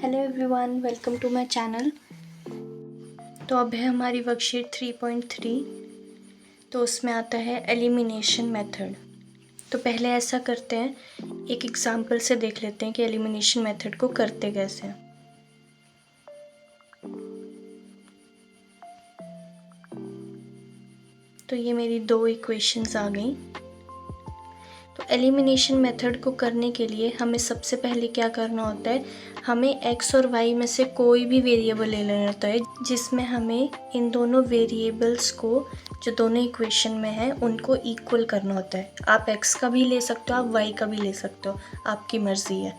Hello everyone, welcome to my channel. तो अब है हमारी वर्कशीट 3.3। तो उसमें आता है एलिमिनेशन मेथड। तो पहले ऐसा करते हैं, एक एग्जांपल से देख लेते हैं कि एलिमिनेशन मेथड को करते कैसे हैं। तो ये मेरी दो इक्वेशंस आ गई। तो एलिमिनेशन मेथड को करने के लिए हमें सबसे पहले क्या करना होता है, हमें x और y में से कोई भी वेरिएबल ले लेना होता है जिसमें हमें इन दोनों वेरिएबल्स को जो दोनों इक्वेशन में है उनको इक्वल करना होता है। आप x का भी ले सकते हो, आप y का भी ले सकते हो, आपकी मर्ज़ी है।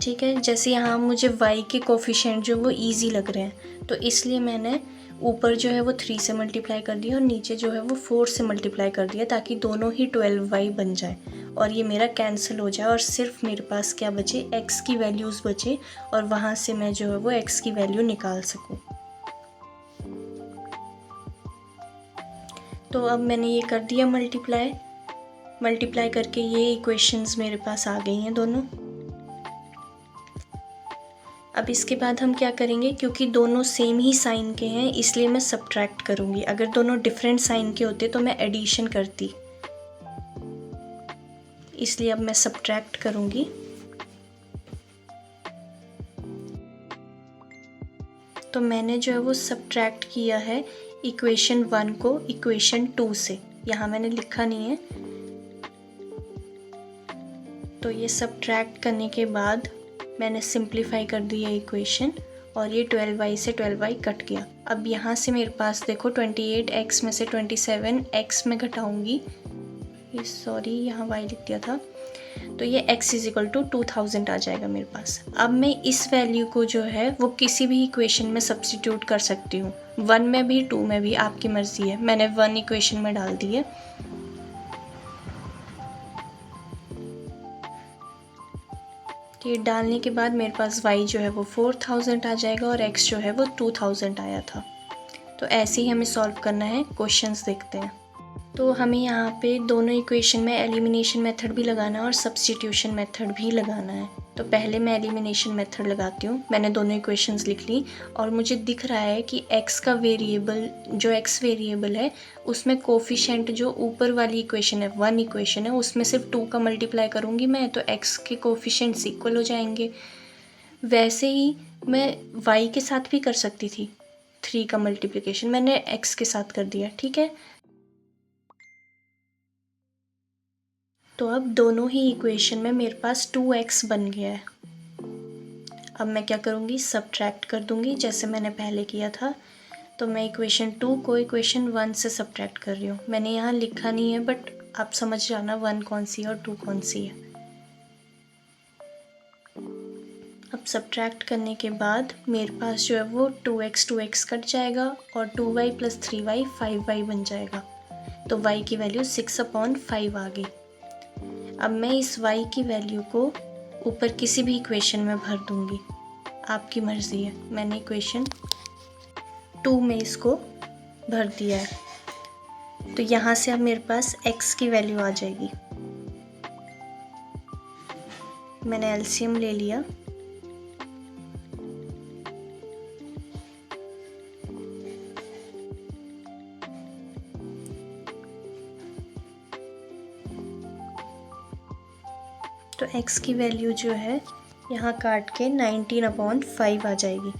ठीक है, जैसे यहाँ मुझे y के कोफिशिएंट जो वो ईजी लग रहे हैं, तो इसलिए मैंने ऊपर जो है वो 3 से मल्टीप्लाई कर दिया और नीचे जो है वो 4 से मल्टीप्लाई कर दिया, ताकि दोनों ही 12y बन जाए और ये मेरा कैंसिल हो जाए और सिर्फ मेरे पास क्या बचे, x की वैल्यूज़ बचे और वहाँ से मैं जो है वो x की वैल्यू निकाल सकूँ। तो अब मैंने ये कर दिया मल्टीप्लाई करके ये इक्वेशंस मेरे पास आ गई हैं दोनों। अब इसके बाद हम क्या करेंगे, क्योंकि दोनों सेम ही साइन के हैं इसलिए मैं सब्ट्रैक्ट करूँगी। अगर दोनों डिफरेंट साइन के होते तो मैं एडिशन करती, इसलिए अब मैं सब्ट्रैक्ट करूँगी। तो मैंने जो है वो सब्ट्रैक्ट किया है इक्वेशन 1 को इक्वेशन 2 से, यहाँ मैंने लिखा नहीं है। तो ये सब्ट्रैक्ट करने के बाद मैंने सिंप्लीफाई कर दिया इक्वेशन और ये 12y से 12y कट गया। अब यहाँ से मेरे पास देखो 28x में से 27x में घटाऊँगी, ये सॉरी यहाँ y लिख दिया था, तो ये x = 2000 आ जाएगा मेरे पास। अब मैं इस वैल्यू को जो है वो किसी भी इक्वेशन में सब्स्टिट्यूट कर सकती हूँ, 1 में भी 2 में भी, आपकी मर्ज़ी है। मैंने 1 इक्वेशन में डाल दी है। ये डालने के बाद मेरे पास y जो है वो 4000 आ जाएगा और x जो है वो 2000 आया था। तो ऐसे ही हमें सॉल्व करना है। क्वेश्चंस देखते हैं। तो हमें यहाँ पे दोनों इक्वेशन में एलिमिनेशन मेथड भी लगाना है और सब्स्टिट्यूशन मेथड भी लगाना है। तो पहले मैं एलिमिनेशन मेथड लगाती हूँ। मैंने दोनों इक्वेशंस लिख ली और मुझे दिख रहा है कि x का वेरिएबल, जो x वेरिएबल है उसमें कोफिशिएंट जो ऊपर वाली इक्वेशन है, 1 इक्वेशन है, उसमें सिर्फ 2 का मल्टीप्लाई करूँगी मैं, तो x के कोफिशिएंट्स इक्वल हो जाएंगे। वैसे ही मैं y के साथ भी कर सकती थी, 3 का मल्टीप्लिकेशन, मैंने x के साथ कर दिया। ठीक है, तो अब दोनों ही इक्वेशन में मेरे पास 2x बन गया है। अब मैं क्या करूँगी, सब्ट्रैक्ट कर दूँगी जैसे मैंने पहले किया था। तो मैं इक्वेशन 2 को इक्वेशन 1 से सब्ट्रैक्ट कर रही हूँ। मैंने यहाँ लिखा नहीं है बट आप समझ जाना 1 कौन सी है और 2 कौन सी है। अब सब्ट्रैक्ट करने के बाद मेरे पास जो है वो 2x कट जाएगा और 2y + 3y 5y बन जाएगा। तो y की वैल्यू 6/5 आ गई। अब मैं इस y की वैल्यू को ऊपर किसी भी इक्वेशन में भर दूंगी, आपकी मर्ज़ी है। मैंने इक्वेशन 2 में इसको भर दिया है। तो यहाँ से अब मेरे पास x की वैल्यू आ जाएगी। मैंने एलसीएम ले लिया। तो x की वैल्यू जो है यहाँ काट के 19/5 आ जाएगी।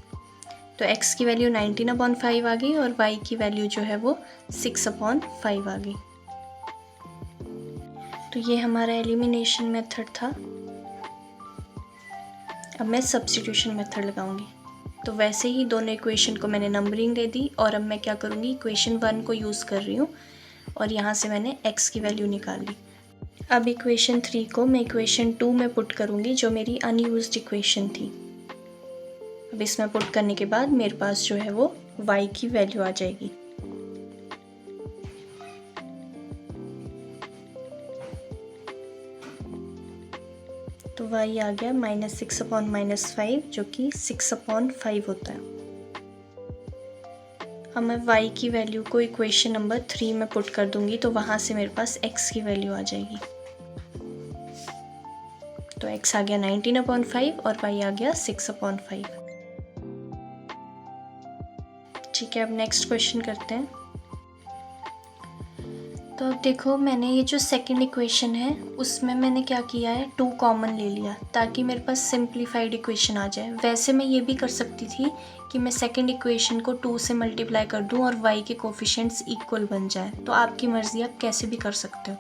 तो x की वैल्यू 19/5 आ गई और y की वैल्यू जो है वो 6/5 आ गई। तो ये हमारा एलिमिनेशन मेथड था। अब मैं सब्स्टिट्यूशन मेथड लगाऊंगी। तो वैसे ही दोनों इक्वेशन को मैंने नंबरिंग दे दी और अब मैं क्या करूँगी, इक्वेशन 1 को यूज़ कर रही हूँ और यहाँ से मैंने x की वैल्यू निकाल ली। अब इक्वेशन 3 को मैं इक्वेशन 2 में पुट करूँगी, जो मेरी अनयूज्ड इक्वेशन थी। अब इसमें पुट करने के बाद मेरे पास जो है वो y की वैल्यू आ जाएगी। तो y आ गया -6/-5, जो कि 6/5 होता है। अब मैं y की वैल्यू को इक्वेशन नंबर 3 में पुट कर दूंगी, तो वहाँ से मेरे पास x की वैल्यू आ जाएगी। तो x आ गया 19/5 और y आ गया 6/5। ठीक है, अब नेक्स्ट क्वेश्चन करते हैं। तो अब देखो, मैंने ये जो सेकंड इक्वेशन है उसमें मैंने क्या किया है, 2 कॉमन ले लिया ताकि मेरे पास सिंप्लीफाइड इक्वेशन आ जाए। वैसे मैं ये भी कर सकती थी कि मैं सेकंड इक्वेशन को 2 से मल्टीप्लाई कर दूं और y के कोफिशिएंट्स इक्वल बन जाए। तो आपकी मर्ज़ी, आप कैसे भी कर सकते हो।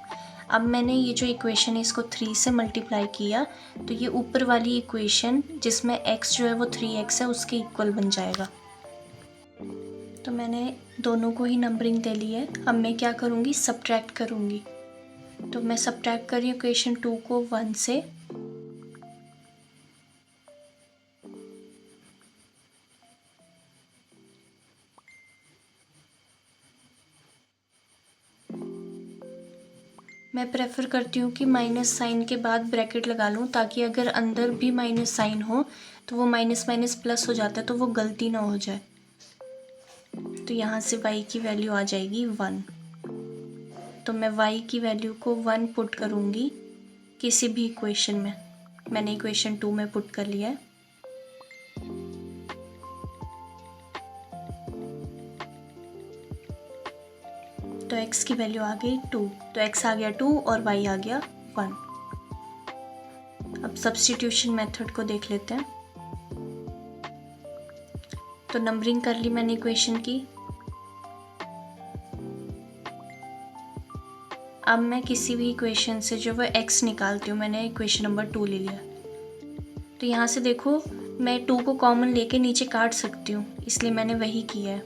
अब मैंने ये जो इक्वेशन है इसको 3 से मल्टीप्लाई किया, तो ये ऊपर वाली इक्वेशन जिसमें x जो है वो 3x है उसके इक्वल बन जाएगा। तो मैंने दोनों को ही नंबरिंग दे ली है। अब मैं क्या करूँगी, सब्ट्रैक्ट करूँगी। तो मैं सब्ट्रैक्ट कर रही हूँ इक्वेशन 2 को 1 से। मैं प्रेफर करती हूँ कि माइनस साइन के बाद ब्रैकेट लगा लूँ ताकि अगर अंदर भी माइनस साइन हो तो वो माइनस माइनस प्लस हो जाता है, तो वो गलती ना हो जाए। तो यहाँ से y की वैल्यू आ जाएगी 1। तो मैं y की वैल्यू को 1 पुट करूँगी किसी भी इक्वेशन में। मैंने इक्वेशन 2 में पुट कर लिया है। तो x की वैल्यू आ गई 2। तो x आ गया 2 और y आ गया 1। अब सब्स्टिट्यूशन मेथड को देख लेते हैं। तो नंबरिंग कर ली मैंने इक्वेशन की। अब मैं किसी भी इक्वेशन से जो वो x निकालती हूँ। मैंने इक्वेशन नंबर 2 ले लिया। तो यहाँ से देखो, मैं 2 को कॉमन लेके नीचे काट सकती हूँ, इसलिए मैंने वही किया है।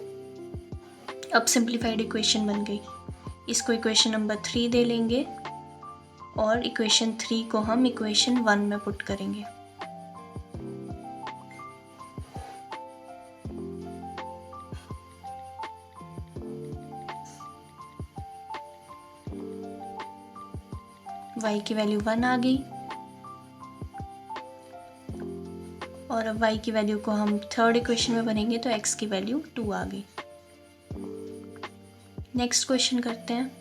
अब सिंप्लीफाइड इक्वेशन बन गई। इसको इक्वेशन नंबर 3 दे लेंगे और इक्वेशन 3 को हम इक्वेशन 1 में पुट करेंगे। y की वैल्यू 1 आ गई और अब y की वैल्यू को हम थर्ड इक्वेशन में भरेंगे तो x की वैल्यू 2 आ गई। नेक्स्ट क्वेश्चन करते हैं।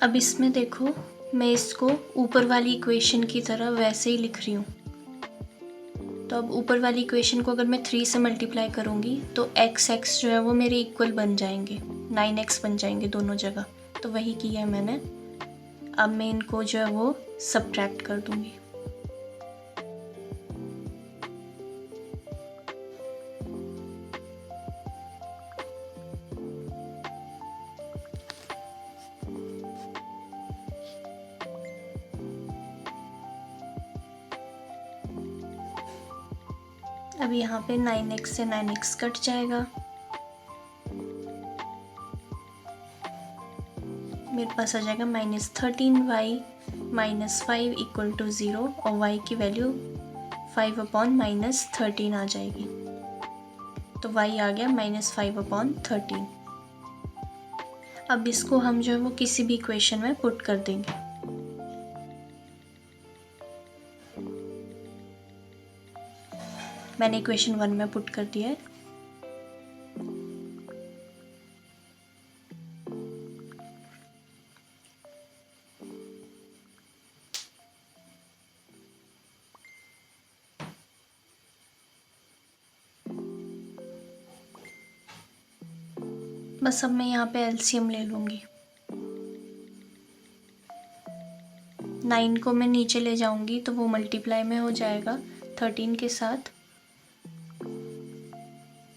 अब इसमें देखो, मैं इसको ऊपर वाली इक्वेशन की तरह वैसे ही लिख रही हूँ। तो अब ऊपर वाली इक्वेशन को अगर मैं 3 से मल्टीप्लाई करूँगी तो x जो है वो मेरे इक्वल बन जाएंगे, 9x बन जाएंगे दोनों जगह। तो वही किया है मैंने। अब मैं इनको जो है वो सब्ट्रैक्ट कर दूँगी। अब यहाँ पे 9x से 9x कट जाएगा। मेरे पास आ जाएगा -13y -5 इक्वल टू 0 और y की वैल्यू 5/-13 आ जाएगी। तो y आ गया -5/13। अब इसको हम जो है वो किसी भी इक्वेशन में पुट कर देंगे। मैंने इक्वेशन 1 में पुट कर दिया है। बस अब मैं यहाँ पे एलसीएम ले लूँगी। 9 को मैं नीचे ले जाऊँगी तो वो मल्टीप्लाई में हो जाएगा 13 के साथ।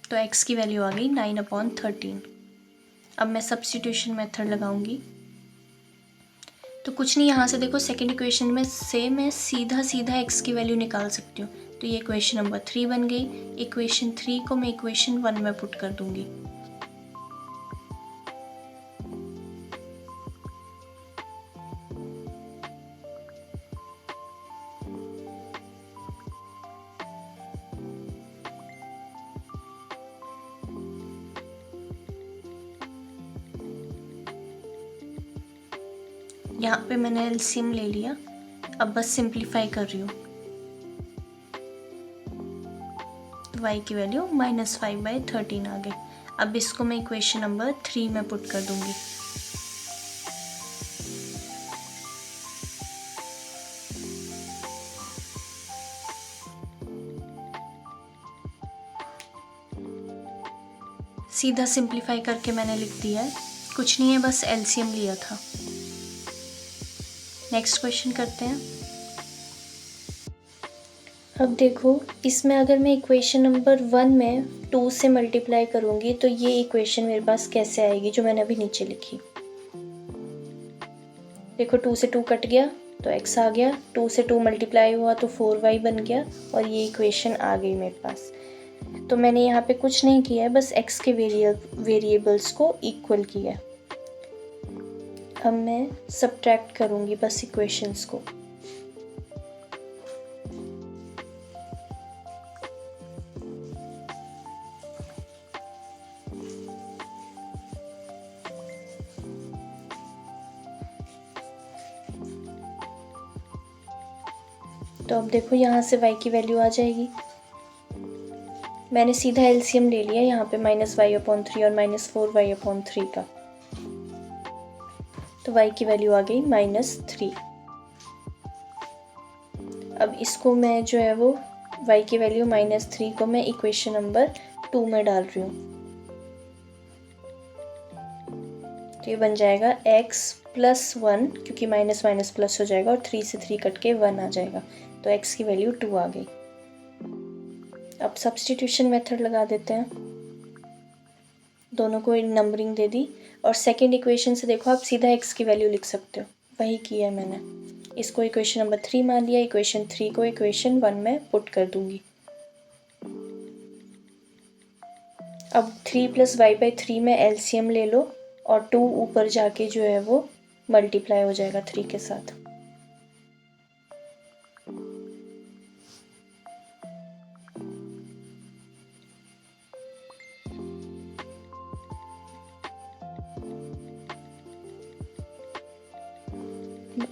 तो x की वैल्यू आ गई 9/13। अब मैं सब्स्टिट्यूशन मेथड लगाऊंगी। तो कुछ नहीं, यहाँ से देखो सेकंड इक्वेशन में से मैं सीधा सीधा x की वैल्यू निकाल सकती हूँ। तो ये इक्वेशन नंबर 3 बन गई। इक्वेशन 3 को मैं इक्वेशन 1 में पुट कर दूंगी। यहाँ पे मैंने एलसीएम ले लिया। अब बस सिंप्लीफाई कर रही हूँ। y की वैल्यू -5/13 आ गई। अब इसको मैं इक्वेशन नंबर 3 में पुट कर दूंगी। सीधा सिंप्लीफाई करके मैंने लिख दिया है, कुछ नहीं है, बस एलसीएम लिया था। नेक्स्ट क्वेश्चन करते हैं। अब देखो, इसमें अगर मैं इक्वेशन नंबर 1 में 2 से मल्टीप्लाई करूँगी तो ये इक्वेशन मेरे पास कैसे आएगी, जो मैंने अभी नीचे लिखी। देखो 2 से 2 कट गया तो x आ गया, 2 से 2 मल्टीप्लाई हुआ तो 4y बन गया और ये इक्वेशन आ गई मेरे पास। तो मैंने यहाँ पे कुछ नहीं किया है, बस x के वेरिएबल्स को इक्वल किया। अब मैं सब्ट्रैक्ट करूँगी बस इक्वेशंस को। तो अब देखो यहाँ से y की वैल्यू आ जाएगी। मैंने सीधा एलसीएम ले लिया यहाँ पे -y/3 और -4y/3 का, तो y की वैल्यू आ गई -3। अब इसको मैं जो है वो y की वैल्यू -3 को मैं इक्वेशन नंबर 2 में डाल रही हूँ। तो ये बन जाएगा x + 1, क्योंकि माइनस माइनस प्लस हो जाएगा और 3 से 3 कट के 1 आ जाएगा, तो x की वैल्यू 2 आ गई। अब सब्स्टिट्यूशन मेथड लगा देते हैं, दोनों को नंबरिंग दे दी और सेकंड इक्वेशन से देखो आप सीधा x की वैल्यू लिख सकते हो, वही किया है मैंने। इसको इक्वेशन नंबर 3 मान लिया, इक्वेशन 3 को इक्वेशन 1 में पुट कर दूंगी। अब 3 + y/3 में एलसीएम ले लो और 2 ऊपर जाके जो है वो मल्टीप्लाई हो जाएगा 3 के साथ।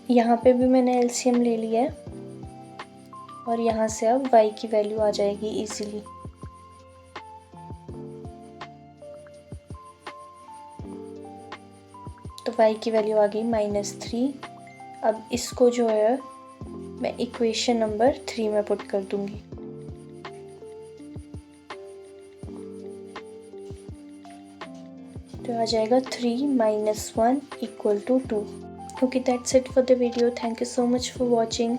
यहाँ पे भी मैंने एलसीएम ले लिया है और यहाँ से अब y की वैल्यू आ जाएगी इजीली। तो y की वैल्यू आ गई -3। अब इसको जो है मैं इक्वेशन नंबर 3 में पुट कर दूंगी। तो आ जाएगा 3 - 1 = 2। Okay, that's it for the video. Thank you so much for watching.